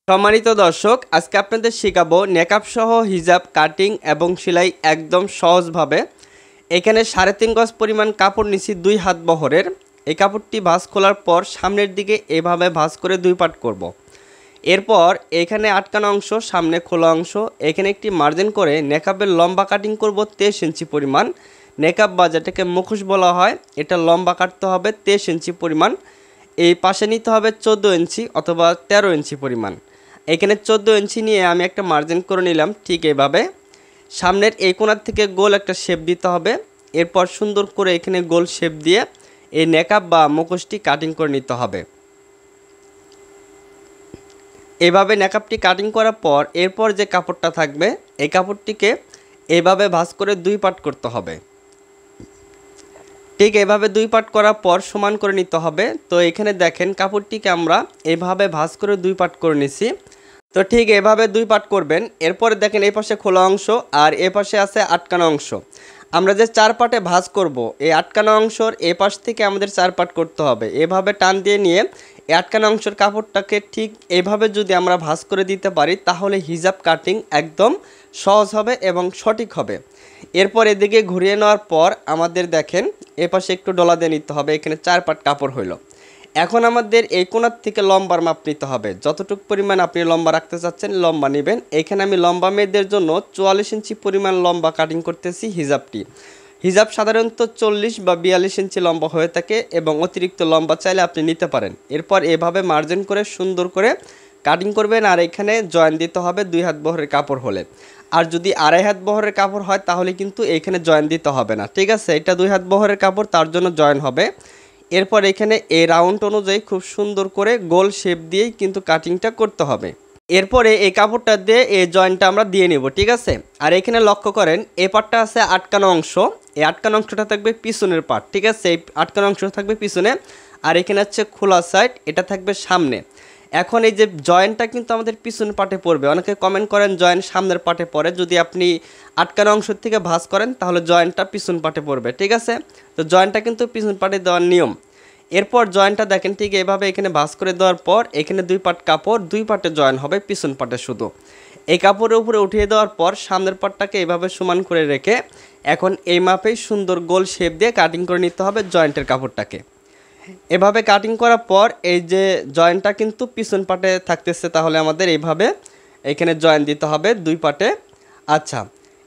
সম্মানিত দর্শক, আজকে আপনাদের শেখাবো নেকআপ সহ হিজাব কাটিং এবং সেলাই একদম সহজভাবে। এখানে 3.5 গজ পরিমাণ কাপড় নিছি 2 হাত বহরের। এই কাপড়টি ভাঁজ খোলার পর সামনের দিকে এভাবে ভাঁজ করে 2 পাট করব। এরপর এখানে আটকানো অংশ, সামনে খোলা অংশ, এখানে একটি মার্জিন করে নেকআপের লম্বা কাটিং করব 23 ইঞ্চি পরিমাণ। নেকআপ বা যেটাকে মুখোশ বলা হয়, এটা লম্বা কাটতে হবে 23 ইঞ্চি পরিমাণ। এই পাশে নিতে হবে 14 ইঞ্চি অথবা 13 ইঞ্চি পরিমাণ। এখানে 14 ইঞ্চি নিয়ে আমি একটা মার্জিন করে নিলাম। ঠিক এইভাবে সামনের এই কোণার থেকে গোল একটা শেপ দিতে হবে। এরপর সুন্দর করে এখানে গোল শেপ দিয়ে এই নেকআপ বা মুখোশটি কাটিং করে নিতে হবে। এভাবে নেকআপটি কাটিং করার পর এরপর যে কাপড়টা থাকবে এই কাপড়টিকে এইভাবে ভাঁজ করে 2 পাট করতে হবে। ঠিক এভাবে 2 পাট করার পর সমান করে নিতে হবে। তো এখানে দেখেন কাপড়টিকে আমরা এভাবে ভাঁজ করে 2 পাট করে নিছি। তো ঠিক এভাবে 2 পাট করবেন। এরপরে দেখেন এই পাশে খোলা অংশ আর এ পাশে আছে আটকানো অংশ। আমরা যে 4 পাটে ভাঁজ করব, এই আটকানো অংশর এ পাশ থেকে আমাদের 4 পাট করতে হবে। এভাবে টান দিয়ে নিয়ে এই আটকানো অংশের কাপড়টাকে ঠিক এভাবে যদি আমরা ভাঁজ করে দিতে পারি তাহলে হিজাব কাটিং একদম সহজ হবে এবং সঠিক হবে। এরপর এদিকে ঘুরিয়ে নেওয়ার পর আমাদের দেখেন এ পাশে একটু ডলা দিয়ে নিতে হবে। এখানে 4 পাট কাপড় হইল। এখন আমাদের এই কোণার থেকে লম্বার মাপ নিতে হবে। যতটুকু পরিমাণ আপনি লম্বা রাখতে চাচ্ছেন লম্বা নেবেন। এখানে আমি লম্বা মেয়েদের জন্য 44 ইঞ্চি পরিমাণ লম্বা কাটিং করতেছি হিজাবটি। হিজাব সাধারণত 40 বা 42 ইঞ্চি লম্বা হয়ে থাকে এবং অতিরিক্ত লম্বা চাইলে আপনি নিতে পারেন। এরপর এভাবে মার্জিন করে সুন্দর করে কাটিং করবেন। আর এখানে জয়েন দিতে হবে 2 হাত বহরের কাপড় হলে। আর যদি 2.5 হাত বহরের কাপড় হয় তাহলে কিন্তু এইখানে জয়েন দিতে হবে না। ঠিক আছে, এটা 2 হাত বহরের কাপড়, তার জন্য জয়েন হবে। এরপর এখানে এই রাউন্ড অনুযায়ী খুব সুন্দর করে গোল শেপ দিয়েই কিন্তু কাটিংটা করতে হবে। এরপরে এই কাপড়টা দিয়ে এই জয়েন্টটা আমরা দিয়ে নেব। ঠিক আছে, আর এখানে লক্ষ্য করেন এই পাটটা আছে আটকানো অংশ, এই আটকানো অংশটা থাকবে পিছনের পাট। ঠিক আছে, এই আটকানো অংশ থাকবে পিছনে আর এখানে হচ্ছে খোলা সাইড, এটা থাকবে সামনে। এখন এই যে জয়েন্টটা কিন্তু আমাদের পিছনের পাটে পড়বে। অনেকে কমেন্ট করেন জয়েন্ট সামনের পাটে পড়ে। যদি আপনি আটকানো অংশ থেকে ভাঁজ করেন তাহলে জয়েন্টটা পিছন পাটে পড়বে। ঠিক আছে, তো জয়েন্টটা কিন্তু পিছন পাটে দেওয়ার নিয়ম। এরপর জয়েন্টটা দেখেন ঠিক এভাবে এখানে ভাঁজ করে দেওয়ার পর এখানে 2 পাট কাপড় 2 পাটে জয়েন হবে পিছন পাটে শুধু। এই কাপড়ের উপরে উঠিয়ে দেওয়ার পর সামনের পাটটাকে এভাবে সমান করে রেখে এখন এই মাপেই সুন্দর গোল শেপ দিয়ে কাটিং করে নিতে হবে জয়েন্টের কাপড়টাকে। এভাবে কাটিং করার পর এই যে জয়েন্টটা কিন্তু পিছন পাটে থাকতেছে, তাহলে আমাদের এইভাবে এখানে জয়েন দিতে হবে 2 পাটে। আচ্ছা,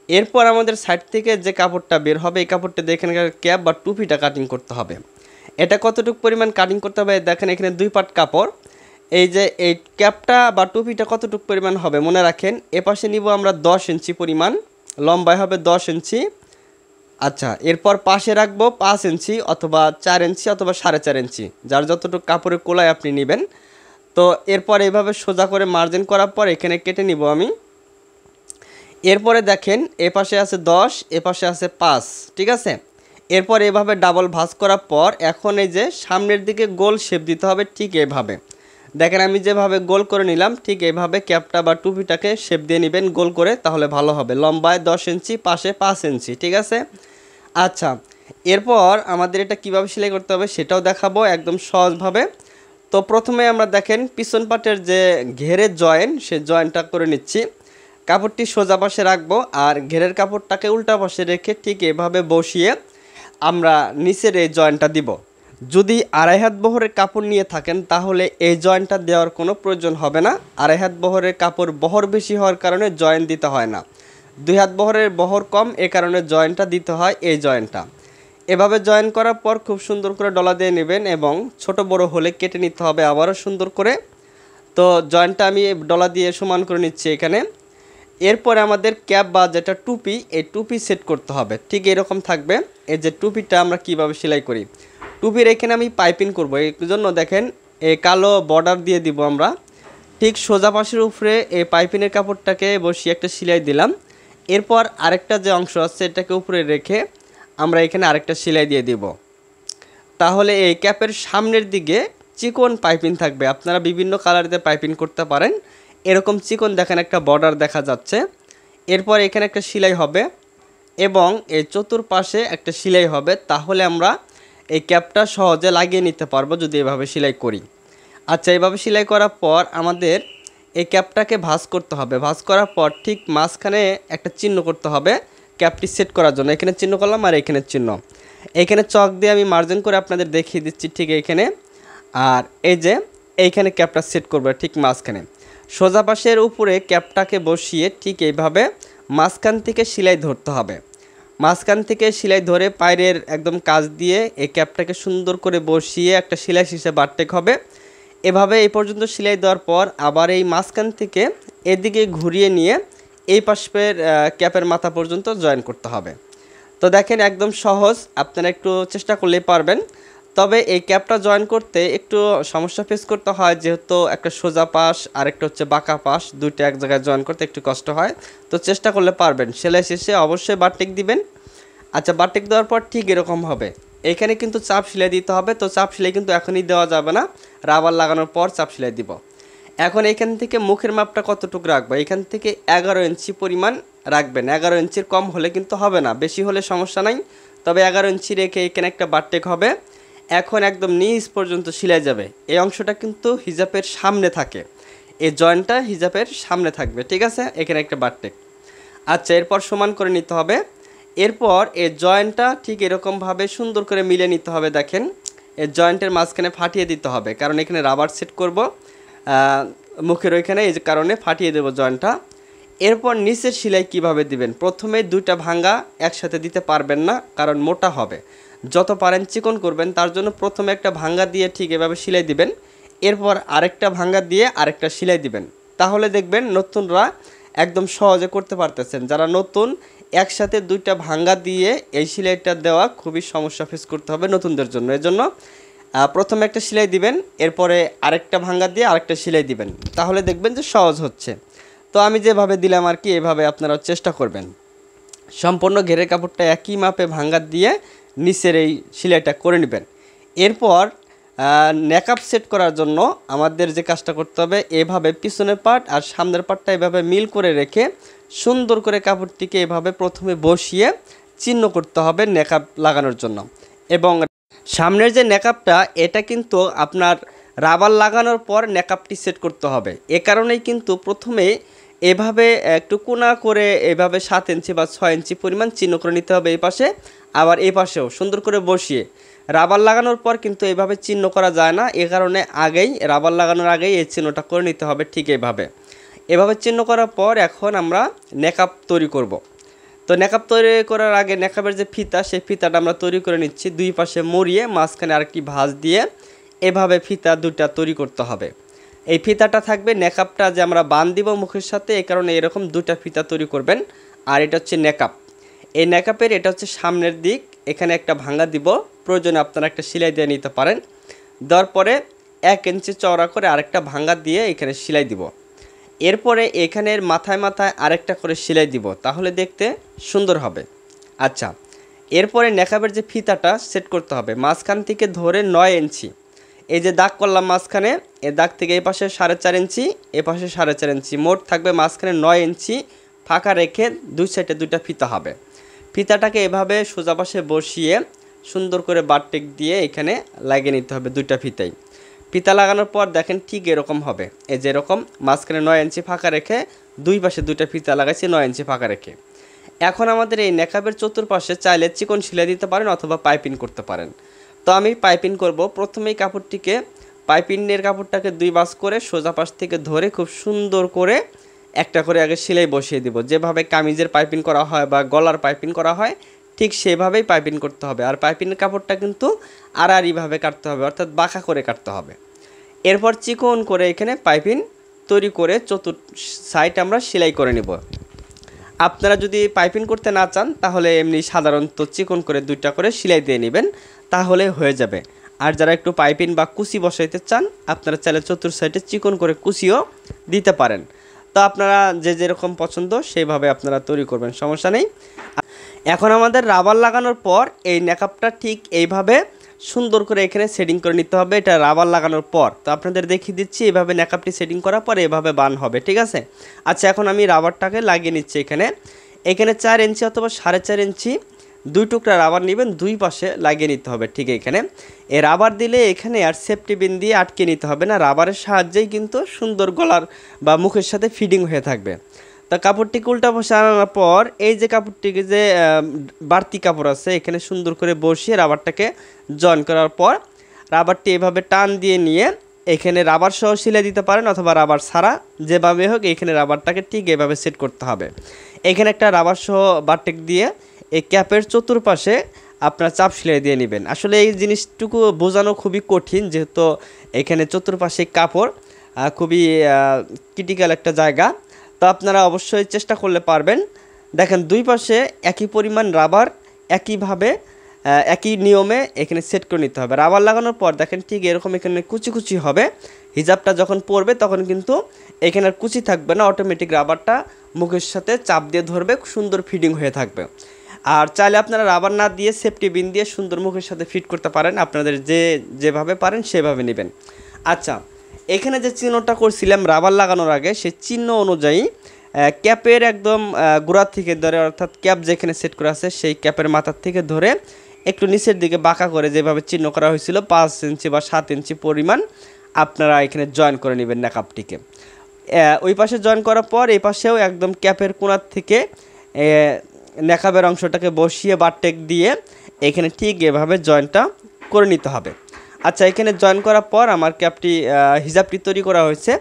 এরপর আমাদের সাইড থেকে যে কাপড়টা বের হবে এই কাপড়টা দিয়ে এখানে ক্যাপ বা টুপিটা কাটিং করতে হবে। এটা কতটুকু পরিমাণ কাটিং করতে হবে দেখেন, এখানে 2 পাট কাপড়। এই যে এই ক্যাপটা বা টুপিটা কতটুকু পরিমাণ হবে মনে রাখেন, এপাশে নিব আমরা 10 ইঞ্চি পরিমাণ, লম্বায় হবে 10 ইঞ্চি। আচ্ছা, এরপর পাশে রাখবো 5 ইঞ্চি অথবা 4 ইঞ্চি অথবা 4.5 ইঞ্চি, যার যতটুকু কাপড়ের কোলায় আপনি নেবেন। তো এরপর এইভাবে সোজা করে মার্জিন করার পর এখানে কেটে নিব আমি। এরপরে দেখেন এ পাশে আছে 10, এ পাশে আছে 5। ঠিক আছে, এরপর এভাবে ডাবল ভাঁজ করার পর এখন এই যে সামনের দিকে গোল শেপ দিতে হবে। ঠিক এইভাবে দেখেন আমি যেভাবে গোল করে নিলাম ঠিক এইভাবে ক্যাপটা বা টুপিটাকে শেপ দিয়ে নেবেন গোল করে, তাহলে ভালো হবে। লম্বায় 10 ইঞ্চি, পাশে 5 ইঞ্চি। ঠিক আছে, আচ্ছা, এরপর আমাদের এটা কিভাবে সেলাই করতে হবে সেটাও দেখাবো একদম সহজভাবে। তো প্রথমে আমরা দেখেন পিছন পাটের যে ঘেরের জয়েন সে জয়েনটা করে নিচ্ছি। কাপড়টি সোজা পাশে রাখবো আর ঘেরের কাপড়টাকে উল্টা পাশে রেখে ঠিক এভাবে বসিয়ে আমরা নিচের এই জয়েন্টটা দিব। যদি 2.5 হাত বহরের কাপড় নিয়ে থাকেন তাহলে এই জয়েন্টটা দেওয়ার কোনো প্রয়োজন হবে না। 2.5 হাত বহরের কাপড় বহর বেশি হওয়ার কারণে জয়েন্ট দিতে হয় না। 2 হাত বহরের বহর কম, এ কারণে জয়েন্টটা দিতে হয় এই জয়েন্টটা। এভাবে জয়েন করার পর খুব সুন্দর করে ডলা দিয়ে নেবেন এবং ছোট বড় হলে কেটে নিতে হবে আবারও সুন্দর করে। তো জয়েন্টটা আমি ডলা দিয়ে সমান করে নিচ্ছি এখানে। এরপরে আমাদের ক্যাপ বা যেটা টুপি, এই টুপি সেট করতে হবে। ঠিক এরকম থাকবে। এই যে টুপিটা আমরা কিভাবে সেলাই করি, টুপির এখানে আমি পাইপিং করব। এই জন্য দেখেন এই কালো বর্ডার দিয়ে দিব আমরা। ঠিক সোজা পাশের উপরে এই পাইপিংয়ের কাপড়টাকে বসিয়ে একটা সেলাই দিলাম। এরপর আরেকটা যে অংশ আছে এটাকে উপরে রেখে আমরা এখানে আরেকটা সেলাই দিয়ে দিব। তাহলে এই ক্যাপের সামনের দিকে চিকন পাইপিং থাকবে। আপনারা বিভিন্ন কালার দিয়ে পাইপিং করতে পারেন। এরকম চিকন দেখেন একটা বর্ডার দেখা যাচ্ছে। এরপর এখানে একটা সেলাই হবে এবং এই চতুর্পাশে একটা সেলাই হবে। তাহলে আমরা এই ক্যাপটা সহজে লাগিয়ে নিতে পারবো যদি এভাবে সেলাই করি। আচ্ছা, এভাবে সেলাই করার পর আমাদের এই ক্যাপটাকে ভাঁজ করতে হবে। ভাঁজ করার পর ঠিক মাঝখানে একটা চিহ্ন করতে হবে ক্যাপটি সেট করার জন্য। এখানে চিহ্ন করলাম আর এখানে চিহ্ন। এখানে চক দিয়ে আমি মার্জিন করে আপনাদের দেখিয়ে দিচ্ছি ঠিক এইখানে। আর এই যে এইখানে ক্যাপটা সেট করবে ঠিক মাঝখানে। সোজা পাশের উপরে ক্যাপটাকে বসিয়ে ঠিক এইভাবে মাঝখান থেকে সেলাই ধরতে হবে। মাঝখান থেকে সেলাই ধরে পায়ের একদম কাজ দিয়ে এই ক্যাপটাকে সুন্দর করে বসিয়ে একটা সেলাই শেষে বারটেক হবে। এভাবে এই পর্যন্ত সেলাই দেওয়ার পর আবার এই মাঝখান থেকে এদিকে ঘুরিয়ে নিয়ে এই পাশের ক্যাপের মাথা পর্যন্ত জয়েন করতে হবে। তো দেখেন একদম সহজ, আপনারা একটু চেষ্টা করলেই পারবেন। তবে এই ক্যাপটা জয়েন করতে একটু সমস্যা ফেস করতে হয়, যেহেতু একটা সোজা পাশ আর একটা হচ্ছে বাঁকা পাশ, দুইটা এক জায়গায় জয়েন করতে একটু কষ্ট হয়। তো চেষ্টা করলে পারবেন। সেলাই শেষে অবশ্যই বারটেক দিবেন। আচ্ছা, বারটেক দেওয়ার পর ঠিক এরকম হবে। এখানে কিন্তু চাপ সেলাই দিতে হবে। তো চাপ সেলাই কিন্তু এখনই দেওয়া যাবে না, রাবার লাগানোর পর চাপ সেলাই দিব। এখন এখান থেকে মুখের মাপটা কতটুকু রাখবো, এখান থেকে 11 ইঞ্চি পরিমাণ রাখবেন। 11 ইঞ্চির কম হলে কিন্তু হবে না, বেশি হলে সমস্যা নাই। তবে 11 ইঞ্চি রেখে এখানে একটা বারটেক হবে। এখন একদম নিচ পর্যন্ত সেলাই যাবে। এই অংশটা কিন্তু হিজাবের সামনে থাকে, এই জয়েন্টটা হিজাবের সামনে থাকবে, ঠিক আছে। এখানে একটা বারটেক। আচ্ছা, এরপর সমান করে নিতে হবে। এরপর এই জয়েন্টটা ঠিক এরকমভাবে সুন্দর করে মিলে নিতে হবে। দেখেন এই জয়েন্টের মাঝখানে ফাটিয়ে দিতে হবে, কারণ এখানে রাবার সেট করব মুখের ওইখানে, এই কারণে ফাটিয়ে দেব জয়েন্টটা। এরপর নিচের সেলাই কিভাবে দিবেন, প্রথমে দুইটা ভাঙ্গা একসাথে দিতে পারবেন না, কারণ মোটা হবে। যত পারেন চিকন করবেন, তার জন্য প্রথমে একটা ভাঙ্গা দিয়ে ঠিক এভাবে সেলাই দিবেন। এরপর আরেকটা ভাঙ্গা দিয়ে আরেকটা সেলাই দিবেন। তাহলে দেখবেন নতুনরা একদম সহজে করতে পারতেছেন। যারা নতুন, একসাথে দুইটা ভাঙ্গা দিয়ে এই সেলাইটা দেওয়া খুবই সমস্যা ফেস করতে হবে নতুনদের জন্য। এজন্য প্রথমে একটা সেলাই দিবেন, এরপরে আরেকটা ভাঙ্গা দিয়ে আরেকটা সেলাই দিবেন, তাহলে দেখবেন যে সহজ হচ্ছে। তো আমি যেভাবে দিলাম আর কি, এভাবে আপনারা চেষ্টা করবেন। সম্পূর্ণ ঘেরের কাপড়টা একই মাপে ভাঙ্গা দিয়ে নিচের এই সেলাইটা করে নেবেন। এরপর নেকআপ সেট করার জন্য আমাদের যে কাজটা করতে হবে, এভাবে পিছনের পার্ট আর সামনের পার্টটা এভাবে মিল করে রেখে সুন্দর করে কাপড়টিকে এভাবে প্রথমে বসিয়ে চিহ্ন করতে হবে নেকআপ লাগানোর জন্য। এবং সামনের যে নেকআপটা, এটা কিন্তু আপনার রাবার লাগানোর পর নেকআপটি সেট করতে হবে। এ কারণেই কিন্তু প্রথমে এভাবে একটু কোনা করে এভাবে 7 ইঞ্চি বা 6 ইঞ্চি পরিমাণ চিহ্ন করে নিতে হবে এই পাশে, আবার এই পাশেও সুন্দর করে বসিয়ে। রাবার লাগানোর পর কিন্তু এইভাবে চিহ্ন করা যায় না, এ কারণে আগেই রাবার লাগানোর আগেই এই চিহ্নটা করে নিতে হবে ঠিক এভাবে চিহ্ন করার পর এখন আমরা নেকআপ তৈরি করব। তো নেকআপ তৈরি করার আগে নেকআপের যে ফিতা, সেই ফিতাটা আমরা তৈরি করে নিচ্ছি। দুই পাশে মুড়িয়ে মাঝখানে আরেকটি ভাঁজ দিয়ে এভাবে ফিতা দুটা তৈরি করতে হবে। এই ফিতাটা থাকবে নেকআপটা যে আমরা বান দিব মুখের সাথে, এই কারণে এরকম দুটা ফিতা তৈরি করবেন। আর এটা হচ্ছে নেকআপ। এই নেকআপের এটা হচ্ছে সামনের দিক, এখানে একটা ভাঙ্গা দিব, প্রয়োজনে আপনারা একটা সেলাই দিয়ে নিতে পারেন। দেওয়ার পরে 1 ইঞ্চি চওড়া করে আরেকটা ভাঙ্গা দিয়ে এখানে সেলাই দিব। এরপরে এখানের মাথায় মাথায় আরেকটা করে সেলাই দিব, তাহলে দেখতে সুন্দর হবে। আচ্ছা, এরপরে নেকআপের যে ফিতাটা সেট করতে হবে, মাঝখান থেকে ধরে 9 ইঞ্চি, এই যে দাগ করলাম মাঝখানে, এই দাগ থেকে এই পাশে 4.5 ইঞ্চি, এ পাশে 4.5 ইঞ্চি, মোট থাকবে মাঝখানে 9 ইঞ্চি ফাঁকা রেখে দুই সাইডে দুইটা ফিতা হবে। ফিতাটাকে এভাবে সোজা পাশে বসিয়ে সুন্দর করে বারটেক দিয়ে এখানে লাগিয়ে নিতে হবে দুইটা ফিতাই। ফিতা লাগানোর পর দেখেন ঠিক এরকম হবে, এই যে এরকম মাঝখানে 9 ইঞ্চি ফাঁকা রেখে দুই পাশে দুইটা ফিতা লাগাইছি 9 ইঞ্চি ফাঁকা রেখে। এখন আমাদের এই নেকআপের চতুর্পাশে চাইলে চিকন সেলাই দিতে পারেন অথবা পাইপিং করতে পারেন। তো আমি পাইপিং করব। প্রথমেই কাপড়টিকে, পাইপিংয়ের কাপড়টাকে 2 ভাঁজ করে সোজা পাশ থেকে ধরে খুব সুন্দর করে একটা করে আগে সেলাই বসিয়ে দিব। যেভাবে কামিজের পাইপিং করা হয় বা গলার পাইপিং করা হয়, ঠিক সেভাবেই পাইপিং করতে হবে। আর পাইপিংয়ের কাপড়টা কিন্তু আড়াআড়িভাবে কাটতে হবে, অর্থাৎ বাঁকা করে কাটতে হবে। এরপর চিকন করে এখানে পাইপিং তৈরি করে চতুর সাইড আমরা সেলাই করে নেব। আপনারা যদি পাইপিং করতে না চান, তাহলে এমনি সাধারণত চিকন করে 2টা করে সেলাই দিয়ে নেবেন, তাহলে হয়ে যাবে। আর যারা একটু পাইপিং বা কুচি বসাইতে চান, আপনারা চাইলে চতুর সাইডে চিকন করে কুচিও দিতে পারেন। তো আপনারা যে যেরকম পছন্দ সেইভাবে আপনারা তৈরি করবেন, সমস্যা নেই। এখন আমাদের রাবার লাগানোর পর এই নেকআপটা ঠিক এইভাবে সুন্দর করে এখানে সেটিং করে নিতে হবে। এটা রাবার লাগানোর পর তো আপনাদের দেখিয়ে দিচ্ছি, এইভাবে নেকআপটি সেটিং করার পর এভাবে বান হবে, ঠিক আছে। আচ্ছা, এখন আমি রাবারটাকে লাগিয়ে নিচ্ছি। এখানে 4 ইঞ্চি অথবা 4.5 ইঞ্চি 2 টুকরা রাবার নেবেন, 2 পাশে লাগিয়ে নিতে হবে। ঠিক এখানে এই রাবার দিলে এখানে আর সেফটি পিন দিয়ে আটকে নিতে হবে না, রাবারের সাহায্যেই কিন্তু সুন্দর গলার বা মুখের সাথে ফিটিং হয়ে থাকবে। তা কাপড়টিকে উল্টা পাশে আনার পর এই যে কাপড়টিকে যে বাড়তি কাপড় আছে এখানে সুন্দর করে বসিয়ে রাবারটাকে জয়েন করার পর রাবারটি এভাবে টান দিয়ে নিয়ে এখানে রাবার সহ সিলাই দিতে পারেন অথবা রাবার ছাড়া, যেভাবে হোক এখানে রাবারটাকে ঠিক এভাবে সেট করতে হবে। এখানে একটা রাবার সহ বারটেক দিয়ে এই ক্যাপের চতুর্পাশে আপনার চাপ সেলাই দিয়ে নেবেন। আসলে এই জিনিসটুকু বোঝানো খুবই কঠিন, যেহেতু এখানে চতুর্পাশে কাপড় খুবই ক্রিটিক্যাল একটা জায়গা। তো আপনারা অবশ্যই চেষ্টা করলে পারবেন। দেখেন 2 পাশে একই পরিমাণ রাবার একইভাবে একই নিয়মে এখানে সেট করে নিতে হবে। রাবার লাগানোর পর দেখেন ঠিক এরকম এখানে কুচি কুচি হবে। হিজাবটা যখন পরবে তখন কিন্তু এখানে আর কুচি থাকবে না, অটোমেটিক রাবারটা মুখের সাথে চাপ দিয়ে ধরবে, সুন্দর ফিটিং হয়ে থাকবে। আর চাইলে আপনারা রাবার না দিয়ে সেফটি বিন দিয়ে সুন্দর মুখের সাথে ফিট করতে পারেন, আপনাদের যেভাবে পারেন সেভাবে নেবেন। আচ্ছা, এখানে যে চিহ্নটা করছিলাম রাবার লাগানোর আগে সেই চিহ্ন অনুযায়ী ক্যাপের একদম গোড়া থেকে ধরে, অর্থাৎ ক্যাপ যেখানে সেট করা আছে সেই ক্যাপের মাথার থেকে ধরে একটু নিচের দিকে বাঁকা করে যেভাবে চিহ্ন করা হয়েছিল 5 ইঞ্চি বা 7 ইঞ্চি পরিমাণ আপনারা এখানে জয়েন করে নেবেন নেকআপটিকে। ওই পাশে জয়েন করার পর এই পাশেও একদম ক্যাপের কোণার থেকে নেকআপের অংশটাকে বসিয়ে বারটেক দিয়ে এখানে ঠিক এভাবে জয়েনটা করে নিতে হবে। আচ্ছা, এখানে জয়েন করার পর আমার ক্যাপটি হিজাবটি তৈরি করা হয়েছে।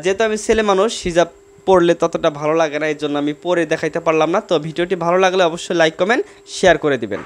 যেহেতু আমি ছেলে মানুষ, হিজাব পরলে ততটা ভালো লাগে না, এই জন্য আমি পরে দেখাইতে পারলাম না। তো ভিডিওটি ভালো লাগলে অবশ্যই লাইক কমেন্ট শেয়ার করে দিবেন।